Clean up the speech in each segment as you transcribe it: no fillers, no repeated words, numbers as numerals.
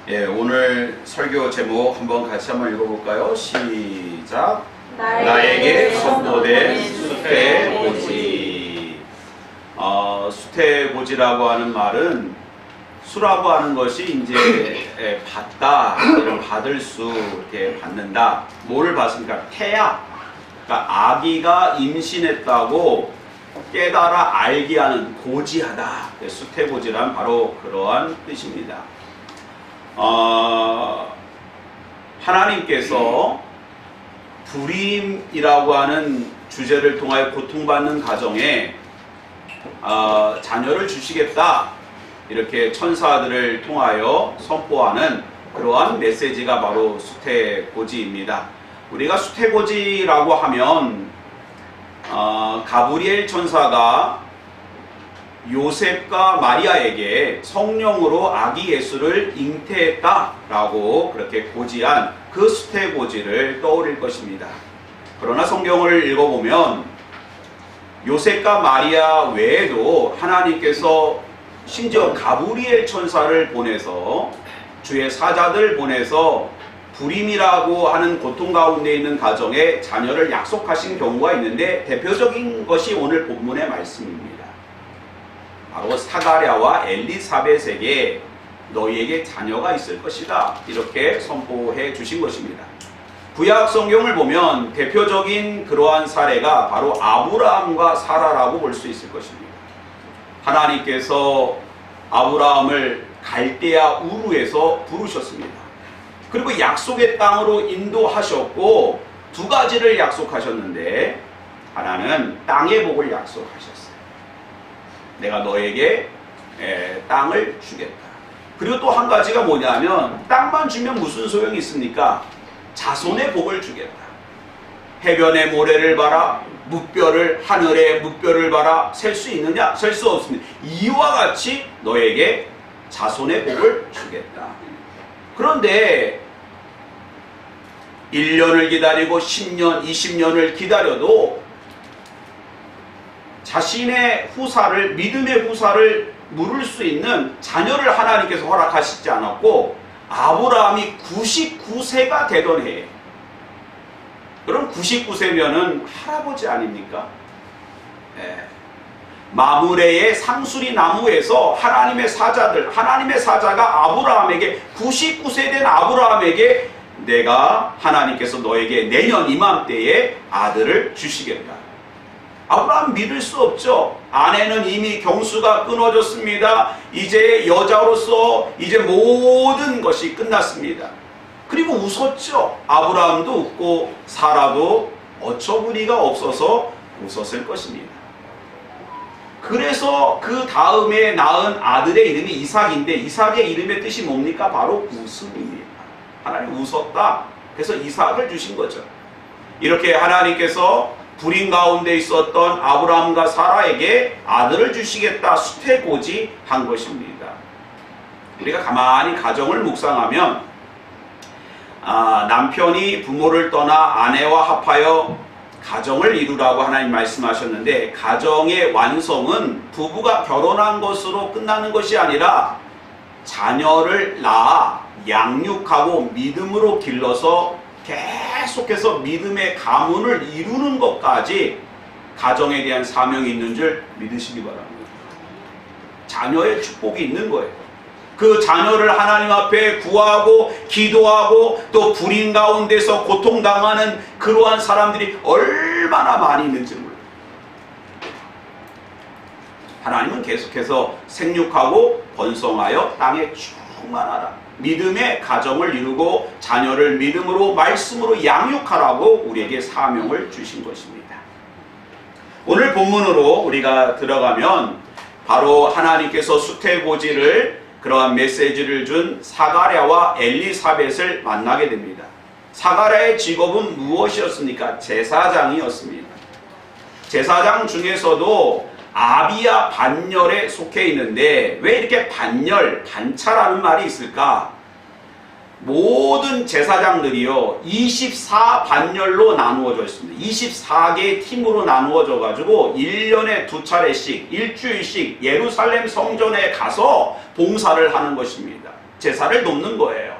예, 오늘 설교 제목 같이 한번 읽어볼까요? 시작. 나에게 선포된 수태고지. 수태고지라고 하는 말은 수라고 하는 것이 이제 받다, 받을 수, 이렇게 받는다. 뭐를 받습니까? 태아. 그러니까 아기가 임신했다고 깨달아 알게 하는 고지하다. 수태고지란 바로 그러한 뜻입니다. 하나님께서 불임이라고 하는 주제를 통하여 고통받는 가정에 자녀를 주시겠다, 이렇게 천사들을 통하여 선포하는 그러한 메시지가 바로 수태고지입니다. 우리가 수태고지라고 하면 가브리엘 천사가 요셉과 마리아에게 성령으로 아기 예수를 잉태했다라고 그렇게 고지한 그 수태고지를 떠올릴 것입니다. 그러나 성경을 읽어보면 요셉과 마리아 외에도 하나님께서 심지어 가브리엘 천사를 보내서 주의 사자들 보내서 불임이라고 하는 고통 가운데 있는 가정에 자녀를 약속하신 경우가 있는데, 대표적인 것이 오늘 본문의 말씀입니다. 바로 사가랴와 엘리사벳에게 너희에게 자녀가 있을 것이다, 이렇게 선포해 주신 것입니다. 구약 성경을 보면 대표적인 그러한 사례가 바로 아브라함과 사라라고 볼 수 있을 것입니다. 하나님께서 아브라함을 갈대아 우르에서 부르셨습니다. 그리고 약속의 땅으로 인도하셨고 두 가지를 약속하셨는데, 하나는 땅의 복을 약속하셨어요. 내가 너에게 땅을 주겠다. 그리고 또 한 가지가 뭐냐면, 땅만 주면 무슨 소용이 있습니까? 자손의 복을 주겠다. 해변의 모래를 봐라, 무뼈를, 하늘의 무뼈를 봐라, 셀 수 있느냐? 셀 수 없습니다. 이와 같이 너에게 자손의 복을 주겠다. 그런데 1년을 기다리고 10년, 20년을 기다려도 자신의 후사를, 믿음의 후사를 물을 수 있는 자녀를 하나님께서 허락하시지 않았고, 아브라함이 99세가 되던 해에, 그럼 99세면은 할아버지 아닙니까? 마므레의 상수리 나무에서 하나님의 사자가 아브라함에게, 99세 된 아브라함에게 내가, 하나님께서 너에게 내년 이맘때에 아들을 주시겠다. 아브라함 믿을 수 없죠. 아내는 이미 경수가 끊어졌습니다. 이제 여자로서 이제 모든 것이 끝났습니다. 그리고 웃었죠. 아브라함도 웃고 사라도 어처구니가 없어서 웃었을 것입니다. 그래서 그 다음에 낳은 아들의 이름이 이삭인데, 이삭의 이름의 뜻이 뭡니까? 바로 웃음입니다. 하나님 웃었다. 그래서 이삭을 주신 거죠. 이렇게 하나님께서 불임 가운데 있었던 아브라함과 사라에게 아들을 주시겠다, 수태고지 한 것입니다. 우리가 가만히 가정을 묵상하면, 남편이 부모를 떠나 아내와 합하여 가정을 이루라고 하나님 말씀하셨는데, 가정의 완성은 부부가 결혼한 것으로 끝나는 것이 아니라 자녀를 낳아 양육하고 믿음으로 길러서 계속해서 믿음의 가문을 이루는 것까지 가정에 대한 사명이 있는 줄 믿으시기 바랍니다. 자녀의 축복이 있는 거예요. 그 자녀를 하나님 앞에 구하고 기도하고 또 불임 가운데서 고통당하는 그러한 사람들이 얼마나 많이 있는지 몰라요. 하나님은 계속해서 생육하고 번성하여 땅에 충만하라, 믿음의 가정을 이루고 자녀를 믿음으로 말씀으로 양육하라고 우리에게 사명을 주신 것입니다. 오늘 본문으로 우리가 들어가면 바로 하나님께서 수태고지를, 그러한 메시지를 준 사가랴와 엘리사벳을 만나게 됩니다. 사가랴의 직업은 무엇이었습니까? 제사장이었습니다. 제사장 중에서도 아비야 반열에 속해 있는데, 왜 이렇게 반차라는 말이 있을까? 모든 제사장들이요 24반열로 나누어져 있습니다. 24개의 팀으로 나누어져 가지고 1년에 2차례씩 일주일씩 예루살렘 성전에 가서 봉사를 하는 것입니다. 제사를 돕는 거예요.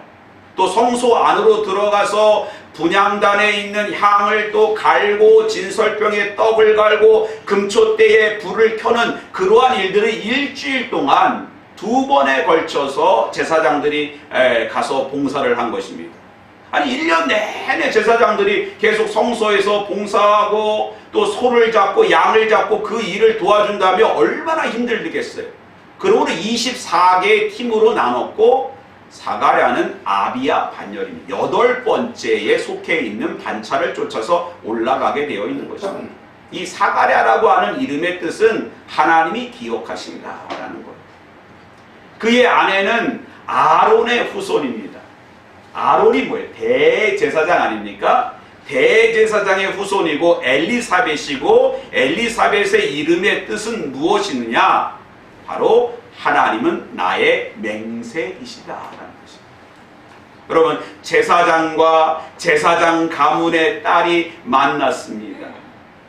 또 성소 안으로 들어가서 분향단에 있는 향을 또 갈고 진설병에 떡을 갈고 금초대에 불을 켜는 그러한 일들을 일주일 동안 2번에 걸쳐서 제사장들이 가서 봉사를 한 것입니다. 아니 1년 내내 제사장들이 계속 성소에서 봉사하고 또 소를 잡고 양을 잡고 그 일을 도와준다면 얼마나 힘들겠어요. 그러므로 24개의 팀으로 나눴고 사가랴는 아비야 반열입니다. 8번째에 속해 있는 반차를 쫓아서 올라가게 되어 있는 것입니다. 이 사가랴라고 하는 이름의 뜻은 하나님이 기억하신다라는 거예요. 그의 아내는 아론의 후손입니다. 아론이 뭐예요? 대제사장 아닙니까? 대제사장의 후손이고 엘리사벳이고 엘리사벳의 이름의 뜻은 무엇이느냐? 바로 하나님은 나의 맹세이시다라는 것입니다. 여러분, 제사장과 제사장 가문의 딸이 만났습니다.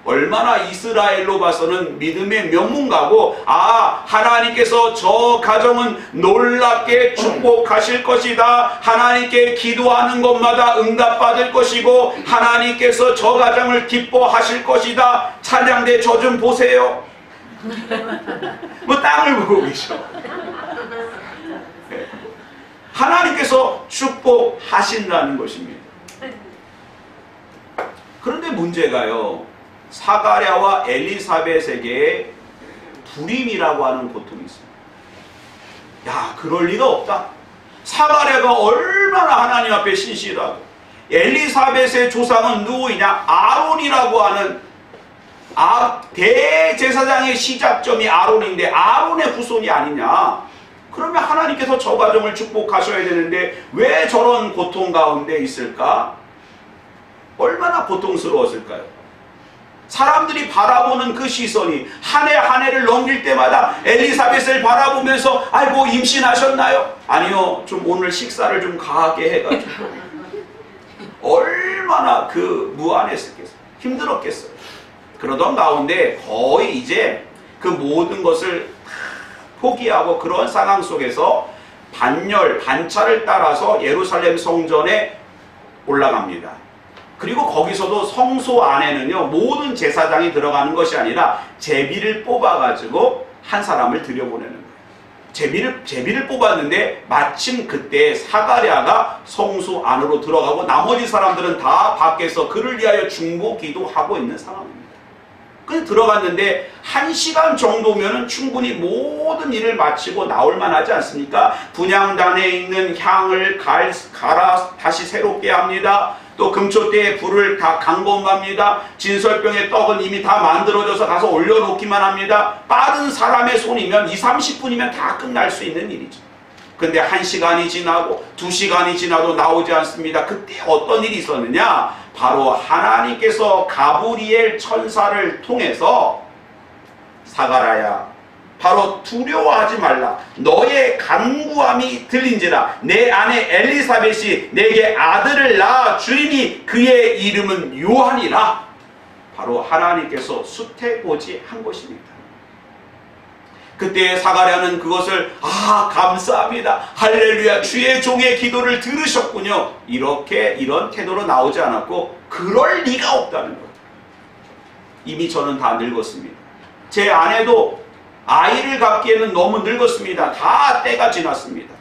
얼마나 이스라엘로 봐서는 믿음의 명문가고, 하나님께서 저 가정은 놀랍게 축복하실 것이다. 하나님께 기도하는 것마다 응답받을 것이고 하나님께서 저 가정을 기뻐하실 것이다. 찬양대 저 좀 보세요. 뭐 땅을 보고 계셔. 하나님께서 축복하신다는 것입니다. 그런데 문제가요, 사가랴와 엘리사벳에게 불임이라고 하는 고통이 있습니다. 야, 그럴 리가 없다. 사가랴가 얼마나 하나님 앞에 신실하고, 엘리사벳의 조상은 누구이냐? 아론이라고 하는 대제사장의 시작점이 아론인데 아론의 후손이 아니냐? 그러면 하나님께서 저 가정을 축복하셔야 되는데 왜 저런 고통 가운데 있을까? 얼마나 고통스러웠을까요? 사람들이 바라보는 그 시선이 한 해 한 해를 넘길 때마다 엘리사벳을 바라보면서 아이고 임신하셨나요? 아니요, 좀 오늘 식사를 좀 가하게 해가지고. 얼마나 그 무안했겠어요. 힘들었겠어요. 그러던 가운데 거의 이제 그 모든 것을 포기하고 그런 상황 속에서 반차를 따라서 예루살렘 성전에 올라갑니다. 그리고 거기서도 성소 안에는요, 모든 제사장이 들어가는 것이 아니라 제비를 뽑아가지고 한 사람을 들여보내는 거예요. 제비를 뽑았는데 마침 그때 사가랴가 성소 안으로 들어가고 나머지 사람들은 다 밖에서 그를 위하여 중보 기도하고 있는 상황입니다. 그래서 들어갔는데 1시간 정도면 충분히 모든 일을 마치고 나올 만하지 않습니까? 분향단에 있는 향을 갈아 다시 새롭게 합니다. 또 금초대에 불을 다 강범합니다. 진설병의 떡은 이미 다 만들어져서 가서 올려놓기만 합니다. 빠른 사람의 손이면 20-30분이면 다 끝날 수 있는 일이죠. 근데 1시간이 지나고 2시간이 지나도 나오지 않습니다. 그때 어떤 일이 있었느냐? 바로 하나님께서 가브리엘 천사를 통해서 사가랴야, 바로 두려워하지 말라. 너의 간구함이 들린지라. 내 아내 엘리사벳이 내게 아들을 낳아 주리니 그의 이름은 요한이라. 바로 하나님께서 수태고지한 것입니다. 그때 사가랴는 그것을 감사합니다. 할렐루야, 주의 종의 기도를 들으셨군요. 이런 태도로 나오지 않았고 그럴 리가 없다는 거예요. 이미 저는 다 늙었습니다. 제 아내도 아이를 갖기에는 너무 늙었습니다. 다 때가 지났습니다.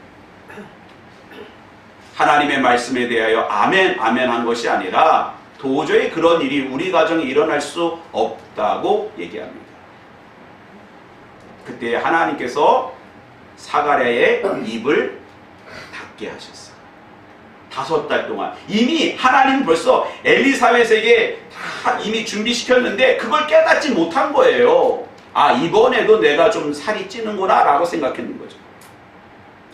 하나님의 말씀에 대하여 아멘 아멘 한 것이 아니라 도저히 그런 일이 우리 가정에 일어날 수 없다고 얘기합니다. 그때 하나님께서 사가랴의 입을 닫게 하셨어요. 5달 동안. 이미 하나님은 벌써 엘리사벳에게 다 이미 준비시켰는데 그걸 깨닫지 못한 거예요. 이번에도 내가 좀 살이 찌는구나 라고 생각했는 거죠.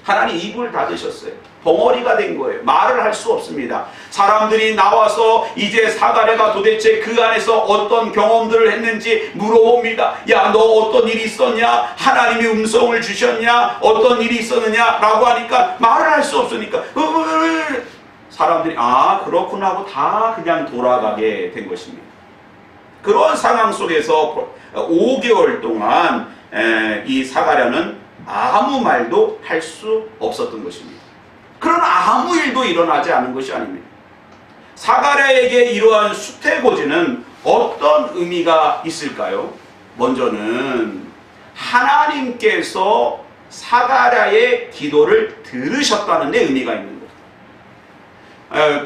하나님 입을 닫으셨어요. 벙어리가 된 거예요. 말을 할 수 없습니다. 사람들이 나와서 이제 사가랴가 도대체 그 안에서 어떤 경험들을 했는지 물어봅니다. 야, 너 어떤 일이 있었냐? 하나님이 음성을 주셨냐? 어떤 일이 있었느냐? 라고 하니까 말을 할 수 없으니까 사람들이 그렇구나 하고 다 그냥 돌아가게 된 것입니다. 그런 상황 속에서 5개월 동안 이 사가랴는 아무 말도 할 수 없었던 것입니다. 그런 아무 일도 일어나지 않은 것이 아닙니다. 사가랴에게 이러한 수태고지는 어떤 의미가 있을까요? 먼저는 하나님께서 사가랴의 기도를 들으셨다는 데 의미가 있는 거죠.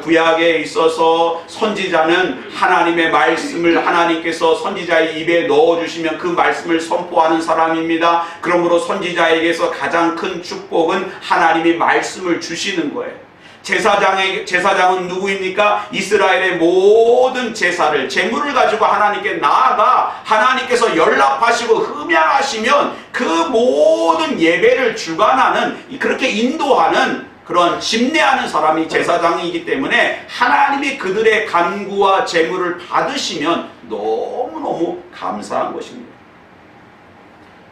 구약에 있어서 선지자는 하나님의 말씀을 하나님께서 선지자의 입에 넣어주시면 그 말씀을 선포하는 사람입니다. 그러므로 선지자에게서 가장 큰 축복은 하나님이 말씀을 주시는 거예요. 제사장은 누구입니까? 이스라엘의 모든 제사를, 제물을 가지고 하나님께 나아가 하나님께서 연락하시고 흠양하시면 그 모든 예배를 주관하는, 그렇게 인도하는 그런 집례하는 사람이 제사장이기 때문에 하나님이 그들의 간구와 제물을 받으시면 너무너무 감사한 것입니다.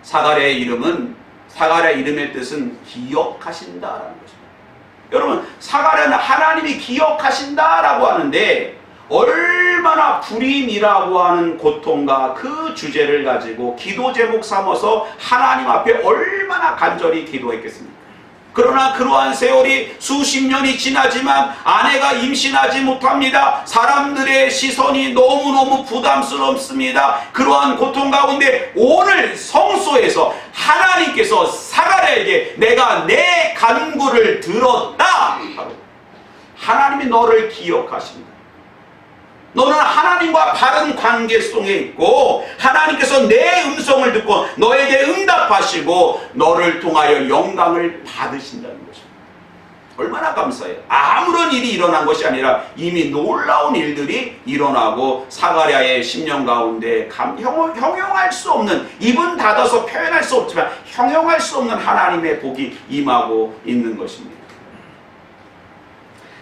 사가랴의 이름의 뜻은 기억하신다라는 것입니다. 여러분, 사가랴는 하나님이 기억하신다라고 하는데 얼마나 불임이라고 하는 고통과 그 주제를 가지고 기도 제목 삼아서 하나님 앞에 얼마나 간절히 기도했겠습니까? 그러나 그러한 세월이 수십 년이 지나지만 아내가 임신하지 못합니다. 사람들의 시선이 너무너무 부담스럽습니다. 그러한 고통 가운데 오늘 성소에서 하나님께서 사가랴에게 내가 내 간구를 들었다. 하나님이 너를 기억하십니다. 너는 하나님과 바른 관계성에 있고 하나님께서 내 음성을 듣고 너에게 응답하시고 너를 통하여 영광을 받으신다는 것입니다. 얼마나 감사해요. 아무런 일이 일어난 것이 아니라 이미 놀라운 일들이 일어나고 사가랴의 10년 가운데 형용할 수 없는, 입은 닫아서 표현할 수 없지만 형용할 수 없는 하나님의 복이 임하고 있는 것입니다.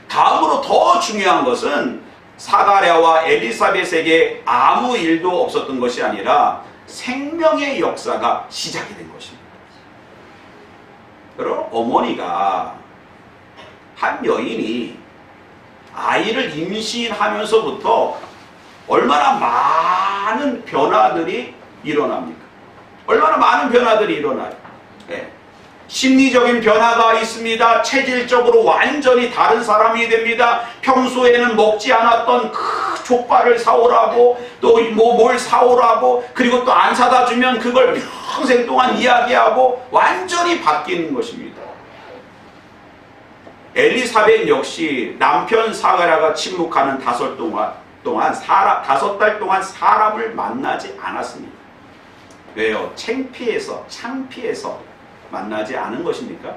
다음으로 더 중요한 것은 사가랴와 엘리사벳에게 아무 일도 없었던 것이 아니라 생명의 역사가 시작이 된 것입니다. 여러분, 어머니가 한 여인이 아이를 임신하면서부터 얼마나 많은 변화들이 일어납니까? 얼마나 많은 변화들이 일어나요. 네. 심리적인 변화가 있습니다. 체질적으로 완전히 다른 사람이 됩니다. 평소에는 먹지 않았던 그 족발을 사오라고, 또 뭘 사오라고, 그리고 또 안 사다 주면 그걸 평생 동안 이야기하고 완전히 바뀌는 것입니다. 엘리사벳 역시 남편 사가랴가 침묵하는 5달 동안 사람을 만나지 않았습니다. 왜요? 창피해서 만나지 않은 것입니까?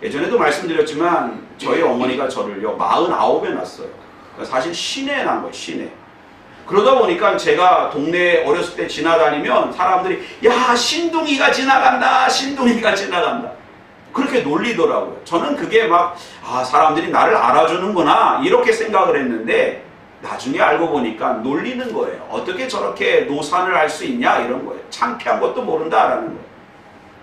예전에도 말씀드렸지만 저희 어머니가 저를요 49에 낳았어요. 사실 시내에 난 거예요. 시내. 그러다 보니까 제가 동네에 어렸을 때 지나다니면 사람들이 야, 신둥이가 지나간다, 신둥이가 지나간다, 그렇게 놀리더라고요. 저는 그게 막 사람들이 나를 알아주는구나 이렇게 생각을 했는데 나중에 알고 보니까 놀리는 거예요. 어떻게 저렇게 노산을 할 수 있냐 이런 거예요. 창피한 것도 모른다라는 거예요.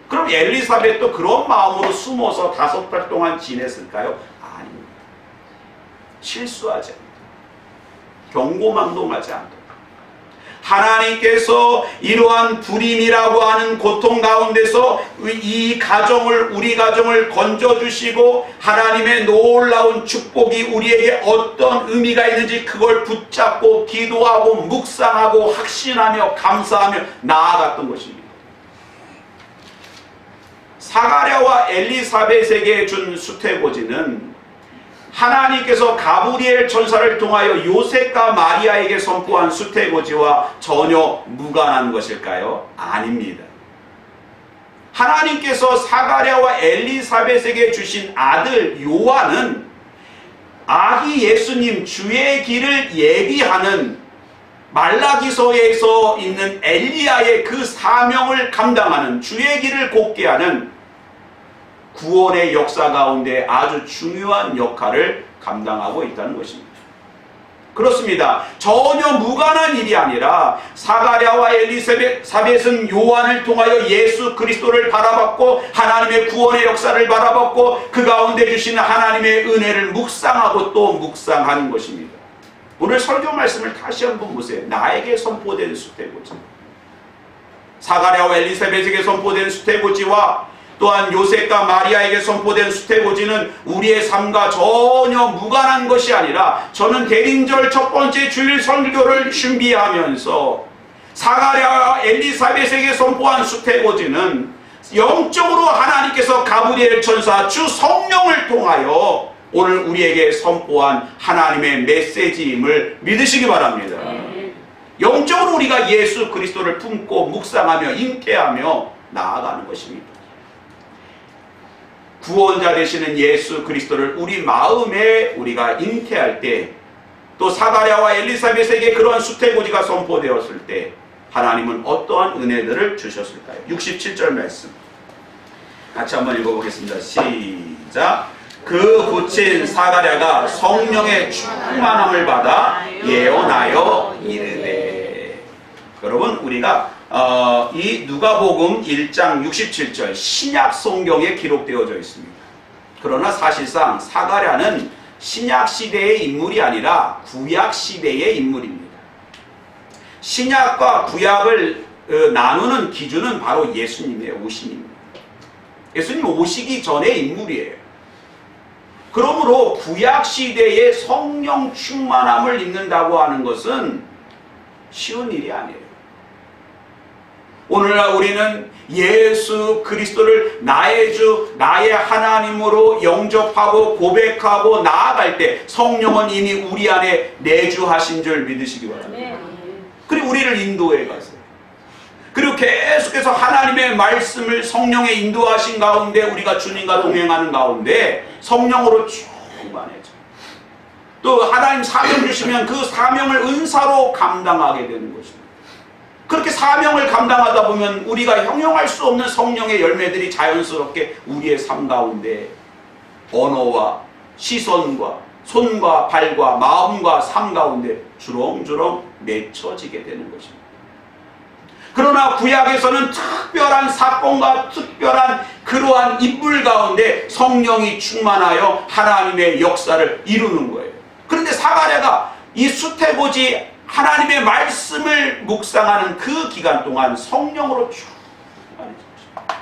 그럼 엘리사벳도 그런 마음으로 숨어서 5달 동안 지냈을까요? 아닙니다. 실수하지 않습니다. 경고망동하지 않습니다. 하나님께서 이러한 불임이라고 하는 고통 가운데서 우리 가정을 건져주시고 하나님의 놀라운 축복이 우리에게 어떤 의미가 있는지 그걸 붙잡고 기도하고 묵상하고 확신하며 감사하며 나아갔던 것입니다. 사가랴와 엘리사벳에게 준 수태고지는 하나님께서 가브리엘 천사를 통하여 요셉과 마리아에게 선포한 수태고지와 전혀 무관한 것일까요? 아닙니다. 하나님께서 사가랴와 엘리사벳에게 주신 아들 요한은 아기 예수님 주의 길을 예비하는 말라기서에서 있는 엘리야의 그 사명을 감당하는, 주의 길을 곱게 하는 구원의 역사 가운데 아주 중요한 역할을 감당하고 있다는 것입니다. 그렇습니다. 전혀 무관한 일이 아니라 사가랴와 엘리사벳은 요한을 통하여 예수 그리스도를 바라봤고 하나님의 구원의 역사를 바라봤고 그 가운데 주시는 하나님의 은혜를 묵상하고 또 묵상하는 것입니다. 오늘 설교 말씀을 다시 한번 보세요. 나에게 선포된 수태고지, 사가랴와 엘리사벳에게 선포된 수태고지와 또한 요셉과 마리아에게 선포된 수태고지는 우리의 삶과 전혀 무관한 것이 아니라, 저는 대림절 첫 번째 주일 설교를 준비하면서 사가랴와 엘리사벳에게 선포한 수태고지는 영적으로 하나님께서 가브리엘 천사 주 성령을 통하여 오늘 우리에게 선포한 하나님의 메시지임을 믿으시기 바랍니다. 영적으로 우리가 예수 그리스도를 품고 묵상하며 잉태하며 나아가는 것입니다. 구원자 되시는 예수 그리스도를 우리 마음에 우리가 잉태할 때, 또 사가랴와 엘리사벳에게 그러한 수태고지가 선포되었을 때 하나님은 어떠한 은혜들을 주셨을까요? 67절 말씀 같이 한번 읽어보겠습니다. 시작. 그 붙인 사가랴가 성령의 충만함을 받아 예언하여 이르되. 여러분, 우리가 이 누가복음 1장 67절 신약 성경에 기록되어져 있습니다. 그러나 사실상 사가랴는 신약 시대의 인물이 아니라 구약 시대의 인물입니다. 신약과 구약을 나누는 기준은 바로 예수님의 오심입니다. 예수님 오시기 전의 인물이에요. 그러므로 구약 시대의 성령 충만함을 입는다고 하는 것은 쉬운 일이 아니에요. 오늘날 우리는 예수 그리스도를 나의 주, 나의 하나님으로 영접하고 고백하고 나아갈 때 성령은 이미 우리 안에 내주하신 줄 믿으시기 바랍니다. 그리고 우리를 인도해 가세요. 그리고 계속해서 하나님의 말씀을 성령의 인도하신 가운데 우리가 주님과 동행하는 가운데 성령으로 충만해져. 또 하나님 사명 주시면 그 사명을 은사로 감당하게 되는 것입니다. 그렇게 사명을 감당하다 보면 우리가 형용할 수 없는 성령의 열매들이 자연스럽게 우리의 삶 가운데 언어와 시선과 손과 발과 마음과 삶 가운데 주렁주렁 맺혀지게 되는 것입니다. 그러나 구약에서는 특별한 사건과 특별한 그러한 인물 가운데 성령이 충만하여 하나님의 역사를 이루는 거예요. 그런데 사가랴가 이 수태고지 하나님의 말씀을 묵상하는 그 기간 동안 성령으로 충만해졌죠.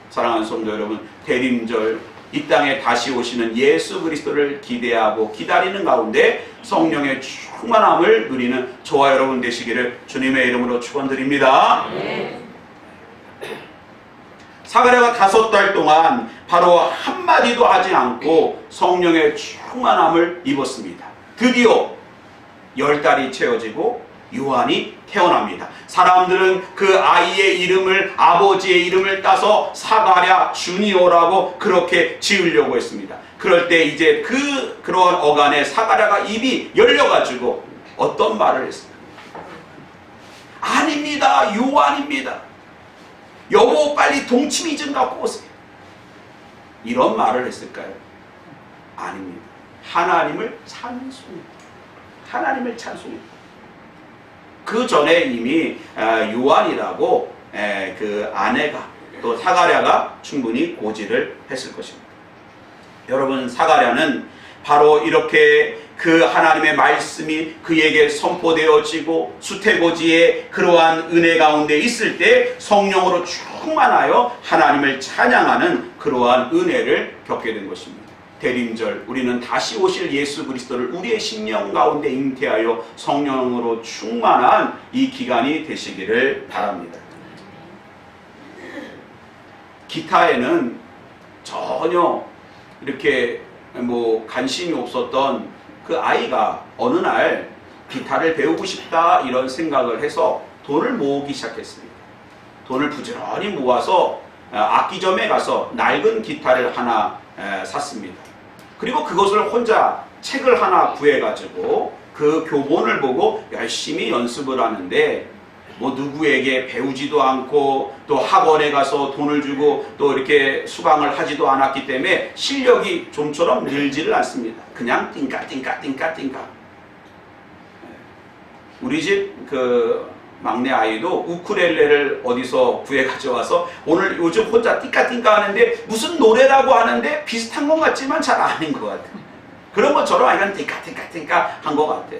사랑하는 성도 여러분, 대림절 이 땅에 다시 오시는 예수 그리스도를 기대하고 기다리는 가운데 성령의 충만함을 누리는 저와 여러분 되시기를 주님의 이름으로 축원드립니다. 사가랴가 5달 동안 바로 한마디도 하지 않고 성령의 충만함을 입었습니다. 드디어 10달이 채워지고 요한이 태어납니다. 사람들은 그 아이의 이름을 아버지의 이름을 따서 사가랴 주니어라고 그렇게 지으려고 했습니다. 그럴 때 이제 그러한 어간에 사가랴가 입이 열려가지고 어떤 말을 했습니까? 아닙니다. 요한입니다. 여보 빨리 동치미 좀 갖고 오세요. 이런 말을 했을까요? 아닙니다. 하나님을 찬송합니다. 하나님을 찬송합니다. 그 전에 이미 요한이라고 그 아내가 또 사가랴가 충분히 고지를 했을 것입니다. 여러분, 사가랴는 바로 이렇게 그 하나님의 말씀이 그에게 선포되어지고 수태고지의 그러한 은혜 가운데 있을 때 성령으로 충만하여 하나님을 찬양하는 그러한 은혜를 겪게 된 것입니다. 대림절, 우리는 다시 오실 예수 그리스도를 우리의 심령 가운데 잉태하여 성령으로 충만한 이 기간이 되시기를 바랍니다. 기타에는 전혀 이렇게 관심이 없었던 그 아이가 어느 날 기타를 배우고 싶다 이런 생각을 해서 돈을 모으기 시작했습니다. 돈을 부지런히 모아서 악기점에 가서 낡은 기타를 하나 샀습니다. 그리고 그것을 혼자 책을 하나 구해가지고 그 교본을 보고 열심히 연습을 하는데 누구에게 배우지도 않고 또 학원에 가서 돈을 주고 또 이렇게 수강을 하지도 않았기 때문에 실력이 좀처럼 늘지를 않습니다. 그냥 띵까. 우리 집 그 막내 아이도 우쿨렐레를 어디서 구해 가져와서 오늘 요즘 혼자 띵까 하는데 무슨 노래라고 하는데 비슷한 것 같지만 잘 아닌 것 같아요. 그런 것처럼 아이는 띵까 한 것 같아요.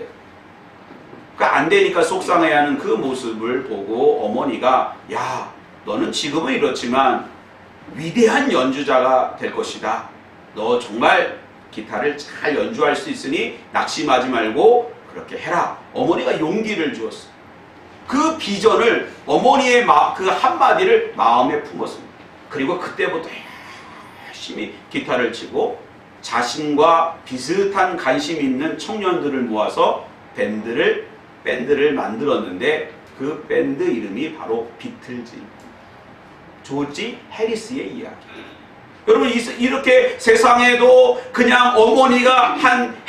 그러니까 안 되니까 속상해하는 그 모습을 보고 어머니가 야, 너는 지금은 이렇지만 위대한 연주자가 될 것이다. 너 정말 기타를 잘 연주할 수 있으니 낙심하지 말고 그렇게 해라. 어머니가 용기를 주었어요. 그 비전을 어머니의 그 한마디를 마음에 품었습니다. 그리고 그때부터 열심히 기타를 치고 자신과 비슷한 관심 있는 청년들을 모아서 밴드를 만들었는데 그 밴드 이름이 바로 비틀즈입니다. 조지 해리스의 이야기. 여러분 이렇게 세상에도 그냥 어머니가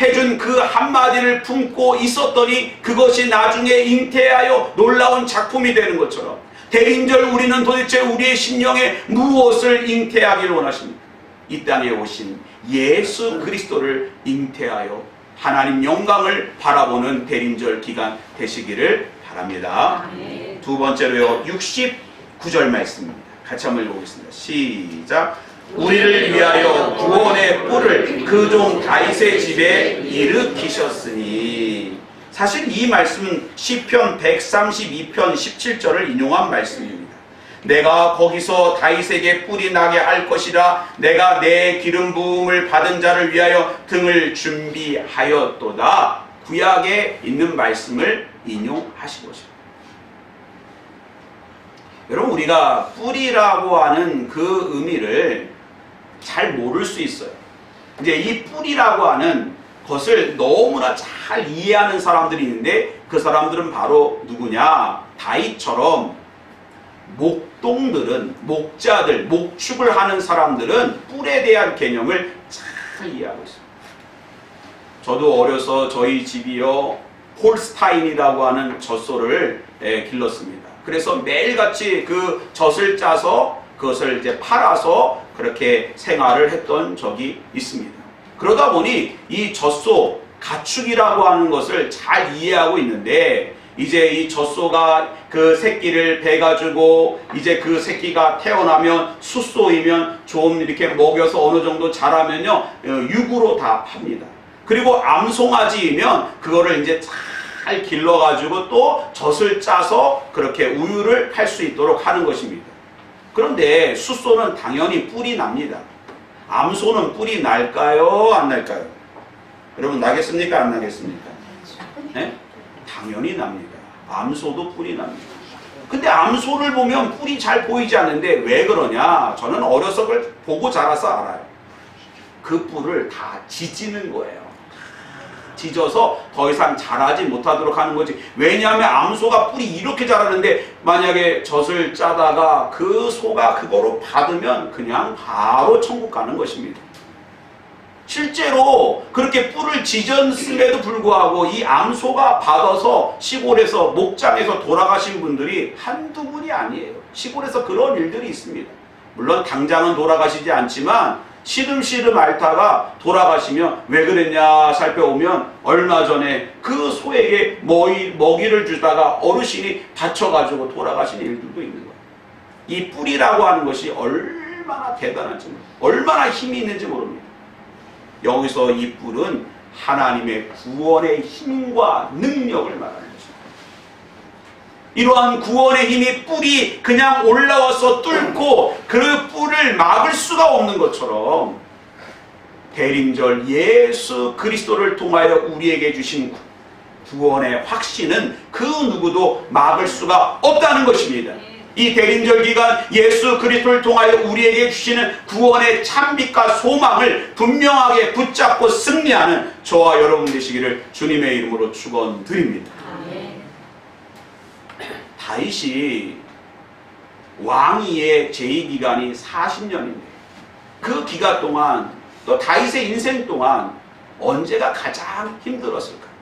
해준 그 한마디를 품고 있었더니 그것이 나중에 잉태하여 놀라운 작품이 되는 것처럼 대인절 우리는 도대체 우리의 심령에 무엇을 잉태하기를 원하십니까? 이 땅에 오신 예수 그리스도를 잉태하여 하나님 영광을 바라보는 대인절 기간 되시기를 바랍니다. 두 번째로요, 69절 말씀입니다. 같이 한번 읽어보겠습니다. 시작. 우리를 위하여 구원의 뿔을 그 종 다윗의 집에 일으키셨으니. 사실 이 말씀은 시편 132편 17절을 인용한 말씀입니다. 내가 거기서 다윗에게 뿔이 나게 할 것이라. 내가 내 기름 부음을 받은 자를 위하여 등을 준비하였도다. 구약에 있는 말씀을 인용하신 것입니다. 여러분, 우리가 뿔이라고 하는 그 의미를 잘 모를 수 있어요. 이제 이 뿔이라고 하는 것을 너무나 잘 이해하는 사람들이 있는데 그 사람들은 바로 누구냐? 다윗처럼 목자들, 목축을 하는 사람들은 뿔에 대한 개념을 잘 이해하고 있습니다. 저도 어려서 저희 집이요, 홀스타인이라고 하는 젖소를 길렀습니다. 그래서 매일같이 그 젖을 짜서 그것을 이제 팔아서 그렇게 생활을 했던 적이 있습니다. 그러다 보니 이 젖소, 가축이라고 하는 것을 잘 이해하고 있는데, 이제 이 젖소가 그 새끼를 베가지고 이제 그 새끼가 태어나면 숫소이면 좀 이렇게 먹여서 어느 정도 자라면요, 육으로 다 팝니다. 그리고 암송아지이면 그거를 이제 잘 길러가지고 또 젖을 짜서 그렇게 우유를 팔 수 있도록 하는 것입니다. 그런데 숫소는 당연히 뿔이 납니다. 암소는 뿔이 날까요? 안 날까요? 여러분, 나겠습니까? 안 나겠습니까? 네? 당연히 납니다. 암소도 뿔이 납니다. 근데 암소를 보면 뿔이 잘 보이지 않는데 왜 그러냐? 저는 어려서 그걸 보고 자라서 알아요. 그 뿔을 다 지지는 거예요. 찢어서 더 이상 자라지 못하도록 하는 거지. 왜냐하면 암소가 뿔이 이렇게 자라는데 만약에 젖을 짜다가 그 소가 그거로 받으면 그냥 바로 천국 가는 것입니다. 실제로 그렇게 뿔을 지졌음에도 불구하고 이 암소가 받아서 시골에서 목장에서 돌아가신 분들이 한두 분이 아니에요. 시골에서 그런 일들이 있습니다. 물론 당장은 돌아가시지 않지만 시름시름 앓다가 돌아가시면 왜 그랬냐 살펴보면 얼마 전에 그 소에게 먹이를 주다가 어르신이 다쳐가지고 돌아가신 일들도 있는 거예요. 이 뿔이라고 하는 것이 얼마나 대단한지, 얼마나 힘이 있는지 모릅니다. 여기서 이 뿔은 하나님의 구원의 힘과 능력을 말하는 것입니다. 이러한 구원의 힘이 뿔이 그냥 올라와서 뚫고 그 뿔을 막을 수가 없는 것처럼 대림절 예수 그리스도를 통하여 우리에게 주신 구원의 확신은 그 누구도 막을 수가 없다는 것입니다. 이 대림절 기간 예수 그리스도를 통하여 우리에게 주시는 구원의 찬빛과 소망을 분명하게 붙잡고 승리하는 저와 여러분 되시기를 주님의 이름으로 축원드립니다. 다윗이 왕위의 제2기간이 40년인데 그 기간 동안 또 다윗의 인생 동안 언제가 가장 힘들었을까요?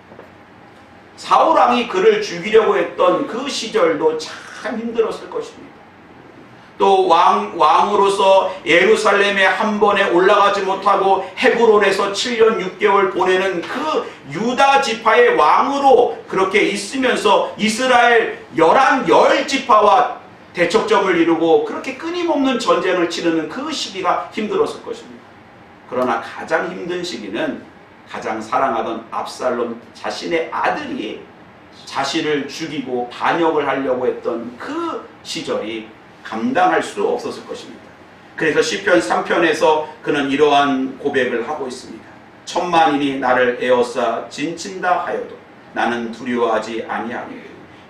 사울왕이 그를 죽이려고 했던 그 시절도 참 힘들었을 것입니다. 또 왕으로서 예루살렘에 한 번에 올라가지 못하고 헤브론에서 7년 6개월 보내는 그 유다 지파의 왕으로 그렇게 있으면서 이스라엘 10지파와 대척점을 이루고 그렇게 끊임없는 전쟁을 치르는 그 시기가 힘들었을 것입니다. 그러나 가장 힘든 시기는 가장 사랑하던 압살롬 자신의 아들이 자신을 죽이고 반역을 하려고 했던 그 시절이 감당할 수 없었을 것입니다. 그래서 시편 3편에서 그는 이러한 고백을 하고 있습니다. 천만인이 나를 에워싸 진친다 하여도 나는 두려워하지 아니하니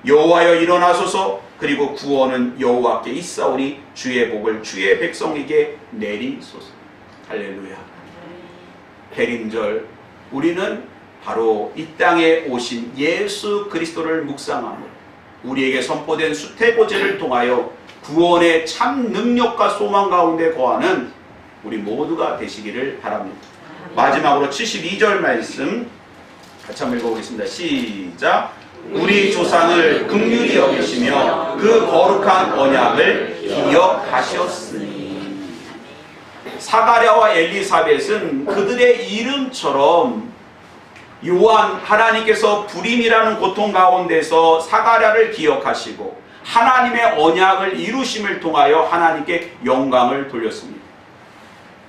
여호와여 일어나소서. 그리고 구원은 여호와께 있사오니 주의 복을 주의 백성에게 내리소서. 할렐루야. 대림절, 우리는 바로 이 땅에 오신 예수 그리스도를 묵상함으로 우리에게 선포된 수태고제를 통하여 구원의 참 능력과 소망 가운데 거하는 우리 모두가 되시기를 바랍니다. 마지막으로 72절 말씀 같이 한번 읽어보겠습니다. 시작. 우리 조상을 긍휼히 여기시며 그 거룩한 언약을 기억하셨으니. 사가랴와 엘리사벳은 그들의 이름처럼 요한, 하나님께서 불임이라는 고통 가운데서 사가랴를 기억하시고 하나님의 언약을 이루심을 통하여 하나님께 영광을 돌렸습니다.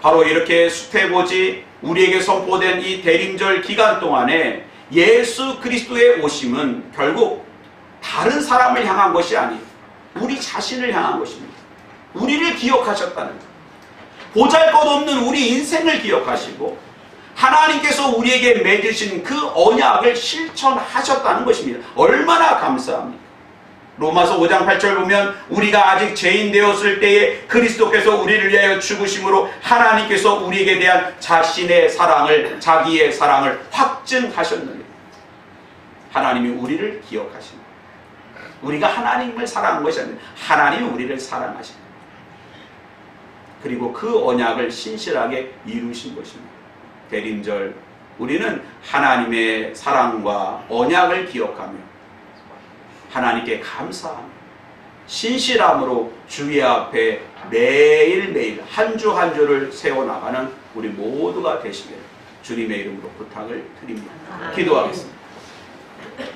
바로 이렇게 수태고지, 우리에게 선포된 이 대림절 기간 동안에 예수 그리스도의 오심은 결국 다른 사람을 향한 것이 아니에요. 우리 자신을 향한 것입니다. 우리를 기억하셨다는 것. 보잘것없는 우리 인생을 기억하시고 하나님께서 우리에게 맺으신 그 언약을 실천하셨다는 것입니다. 얼마나 감사합니까? 로마서 5장 8절 보면 우리가 아직 죄인 되었을 때에 그리스도께서 우리를 위하여 죽으심으로 하나님께서 우리에게 대한 자신의 사랑을, 자기의 사랑을 확증하셨느니라. 하나님이 우리를 기억하십니다. 우리가 하나님을 사랑한 것이 아니라 하나님이 우리를 사랑하십니다. 그리고 그 언약을 신실하게 이루신 것입니다. 대림절, 우리는 하나님의 사랑과 언약을 기억하며 하나님께 감사하며 신실함으로 주의 앞에 매일매일 한 주 한 주를 세워나가는 우리 모두가 되시기를 주님의 이름으로 부탁을 드립니다. 기도하겠습니다.